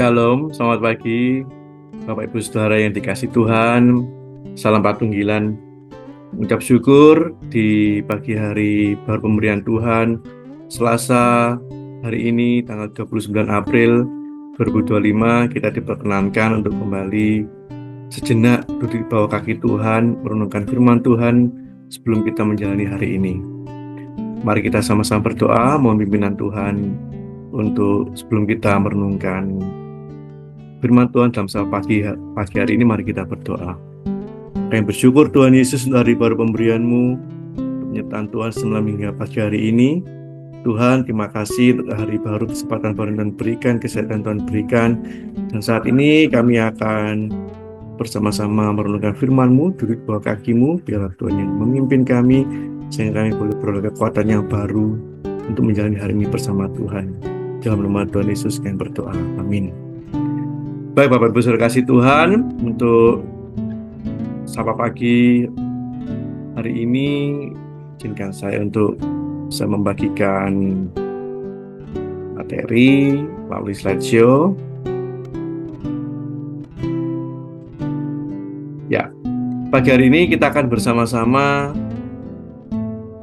Shalom, selamat pagi Bapak Ibu Saudara yang dikasih Tuhan. Salam patunggilan. Ucap syukur di pagi hari baru pemberian Tuhan, Selasa hari ini tanggal 29 April 2025 kita diperkenankan untuk kembali sejenak duduk di bawah kaki Tuhan, merenungkan firman Tuhan sebelum kita menjalani hari ini. Mari kita sama-sama berdoa, mohon pimpinan Tuhan untuk sebelum kita merenungkan firman Tuhan dalam pagi hari ini. Mari kita berdoa. Kami bersyukur Tuhan Yesus untuk hari baru pemberian-Mu, penyertaan Tuhan semalam hingga pagi hari ini. Tuhan, terima kasih untuk hari baru, kesempatan baru Tuhan berikan, kesehatan Tuhan berikan. Dan saat ini kami akan bersama-sama merenungkan firman-Mu, duduk di bawah kaki-Mu. Biarlah Tuhan yang memimpin kami, sehingga kami boleh beroleh kekuatan yang baru untuk menjalani hari ini bersama Tuhan. Dalam nama Tuhan Yesus kami berdoa. Amin. Baik Bapak Ibu Saudara kasih Tuhan, untuk sapa pagi hari ini izinkan saya untuk bisa membagikan materi melalui slideshow. Ya, pagi hari ini kita akan bersama-sama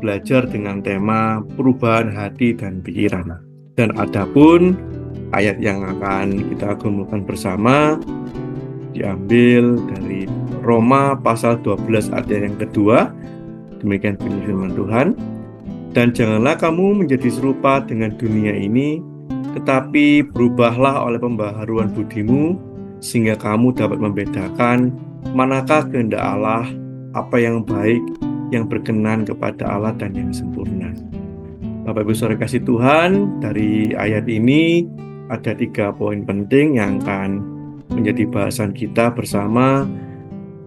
belajar dengan tema perubahan hati dan pikiran. Dan adapun ayat yang akan kita gumulkan bersama diambil dari Roma pasal 12 ayat yang kedua. Demikian firman Tuhan. Dan janganlah kamu menjadi serupa dengan dunia ini, tetapi berubahlah oleh pembaharuan budimu, sehingga kamu dapat membedakan manakah kehendak Allah, apa yang baik, yang berkenan kepada Allah dan yang sempurna. Bapak Ibu Saudara kasih Tuhan, dari ayat ini ada 3 poin penting yang akan menjadi bahasan kita bersama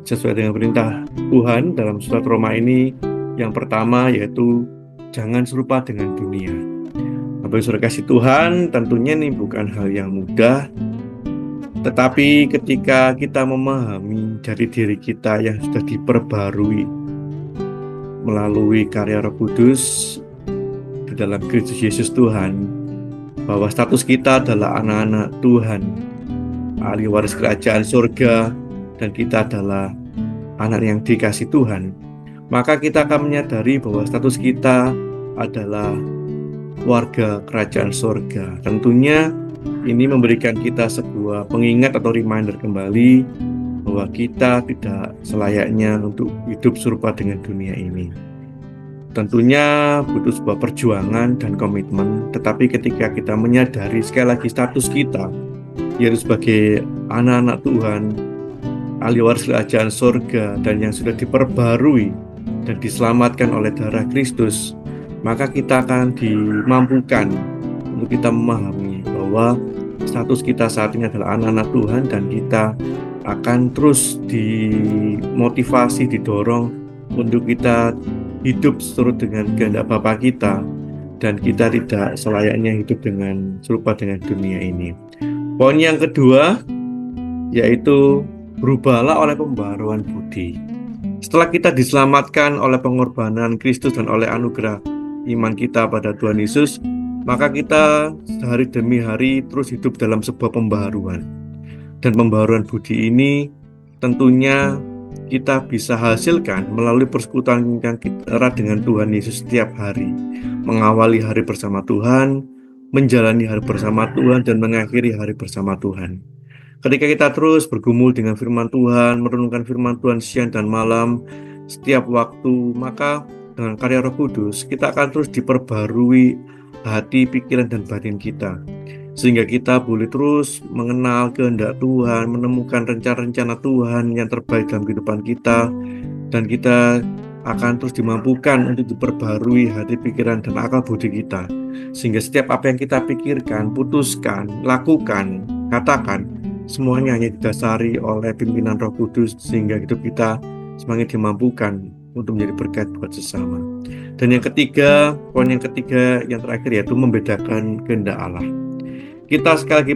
sesuai dengan perintah Tuhan dalam surat Roma ini. Yang pertama yaitu jangan serupa dengan dunia. Bapak Ibu Saudara kasih Tuhan, tentunya ini bukan hal yang mudah. Tetapi ketika kita memahami dari diri kita yang sudah diperbarui melalui karya Roh Kudus di dalam Kristus Yesus Tuhan, bahwa status kita adalah anak-anak Tuhan, ahli waris kerajaan surga, dan kita adalah anak yang dikasih Tuhan, maka kita akan menyadari bahwa status kita adalah warga kerajaan surga. Tentunya ini memberikan kita sebuah pengingat atau reminder kembali bahwa kita tidak selayaknya untuk hidup serupa dengan dunia ini. Tentunya butuh sebuah perjuangan dan komitmen, tetapi ketika kita menyadari sekali lagi status kita, yaitu sebagai anak-anak Tuhan, ahli waris kerajaan surga, dan yang sudah diperbarui dan diselamatkan oleh darah Kristus, maka kita akan dimampukan untuk kita memahami bahwa status kita saat ini adalah anak-anak Tuhan, dan kita akan terus dimotivasi, didorong untuk kita hidup seturut dengan kehendak Bapa kita, dan kita tidak selayaknya hidup serupa dengan dunia ini. Poin yang kedua yaitu berubahlah oleh pembaharuan budi. Setelah kita diselamatkan oleh pengorbanan Kristus dan oleh anugerah iman kita pada Tuhan Yesus, maka kita sehari demi hari terus hidup dalam sebuah pembaharuan. Dan pembaharuan budi ini tentunya kita bisa hasilkan melalui persekutuan yang erat dengan Tuhan Yesus setiap hari, mengawali hari bersama Tuhan, menjalani hari bersama Tuhan, dan mengakhiri hari bersama Tuhan. Ketika kita terus bergumul dengan firman Tuhan, merenungkan firman Tuhan siang dan malam, setiap waktu, maka dengan karya Roh Kudus kita akan terus diperbarui hati, pikiran, dan batin kita, sehingga kita boleh terus mengenal kehendak Tuhan, menemukan rencana-rencana Tuhan yang terbaik dalam kehidupan kita, dan kita akan terus dimampukan untuk diperbarui hati, pikiran, dan akal budi kita, sehingga setiap apa yang kita pikirkan, putuskan, lakukan, katakan, semuanya hanya didasari oleh pimpinan Roh Kudus, sehingga hidup kita semakin dimampukan untuk menjadi berkat buat sesama. Dan yang ketiga, poin yang ketiga yang terakhir yaitu membedakan kehendak Allah. Kita sekali lagi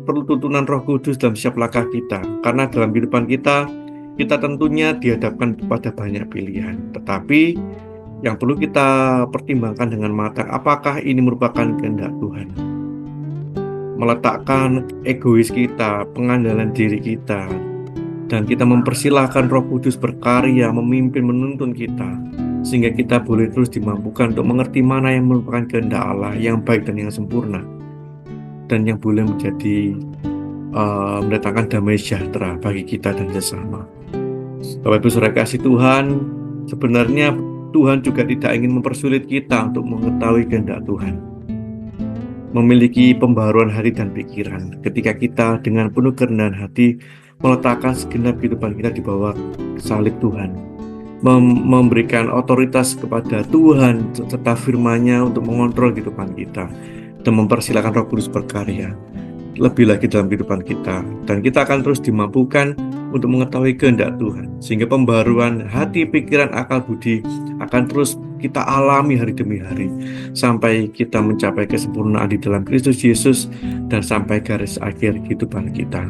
perlu tuntunan Roh Kudus dalam setiap langkah kita, karena dalam kehidupan kita tentunya dihadapkan pada banyak pilihan. Tetapi yang perlu kita pertimbangkan dengan matang, apakah ini merupakan kehendak Tuhan? meletakkan egois kita, pengandalan diri kita, dan kita mempersilahkan Roh Kudus berkarya, memimpin, menuntun kita, sehingga kita boleh terus dimampukan untuk mengerti mana yang merupakan kehendak Allah, yang baik dan yang sempurna, dan yang boleh mendatangkan damai sejahtera bagi kita dan sesama. Bapak Ibu Saudara kasih Tuhan, sebenarnya Tuhan juga tidak ingin mempersulit kita untuk mengetahui kehendak Tuhan, memiliki pembaharuan hati dan pikiran ketika kita dengan penuh kerendahan hati meletakkan segenap kehidupan kita di bawah salib Tuhan, memberikan otoritas kepada Tuhan serta firman-Nya untuk mengontrol kehidupan kita dan mempersilahkan Roh Kudus berkarya lebih lagi dalam kehidupan kita, dan kita akan terus dimampukan untuk mengetahui kehendak Tuhan, sehingga pembaruan hati, pikiran, akal, budi akan terus kita alami hari demi hari sampai kita mencapai kesempurnaan di dalam Kristus Yesus dan sampai garis akhir kehidupan kita.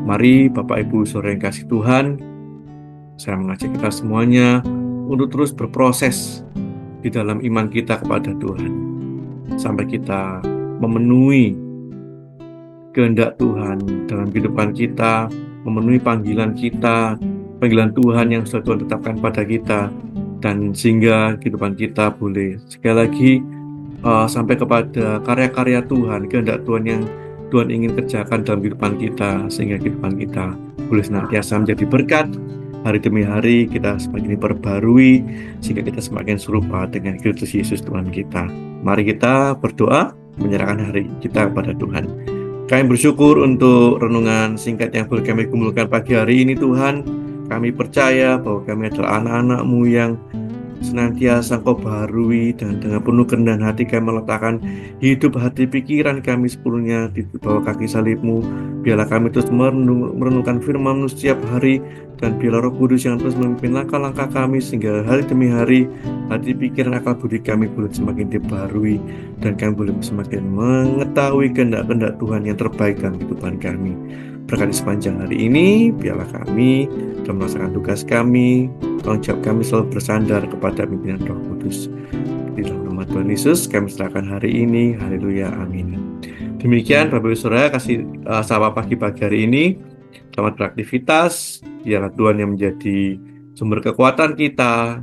Mari Bapak Ibu Saudara yang kasih Tuhan, saya mengajak kita semuanya untuk terus berproses di dalam iman kita kepada Tuhan sampai kita memenuhi kehendak Tuhan dalam kehidupan kita, memenuhi panggilan kita, panggilan Tuhan yang sudah Tuhan tetapkan pada kita, dan sehingga kehidupan kita boleh sekali lagi sampai kepada karya-karya Tuhan, kehendak Tuhan yang Tuhan ingin kerjakan dalam kehidupan kita, sehingga kehidupan kita boleh senantiasa menjadi berkat. Hari demi hari kita semakin diperbarui, sehingga kita semakin serupa dengan Kristus Yesus Tuhan kita. Mari kita berdoa, menyerahkan hari kita kepada Tuhan. Kami bersyukur untuk renungan singkat yang boleh kami kumpulkan pagi hari ini Tuhan. Kami percaya bahwa kami adalah anak-anak-Mu yang senantiasa Engkau baharui, dan dengan penuh kerendahan hati kami meletakkan hidup, hati, pikiran kami sepenuhnya di bawah kaki salib-Mu. Biarlah kami terus merenungkan firman-Mu setiap hari, dan biarlah Roh Kudus yang terus memimpin langkah-langkah kami sehingga hari demi hari hati, pikiran, akal, budi kami boleh semakin dibaharui, dan kami boleh semakin mengetahui kehendak-kehendak Tuhan yang terbaik dalam kehidupan kami. Berkati sepanjang hari ini, biarlah kami dalam melaksanakan tugas kami, tanggung jawab kami selalu bersandar kepada pimpinan Roh Kudus. Di dalam nama Tuhan Yesus kami serahkan hari ini. Haleluya, amin. Demikian Bapak Ibu Saudara kasih sapa pagi hari ini. Selamat beraktivitas. Biarlah Tuhan yang menjadi sumber kekuatan kita.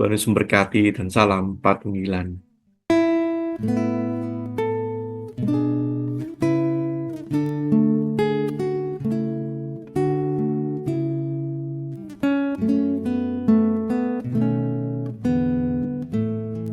Tuhan Yesus memberkati, dan salam Patunggilan.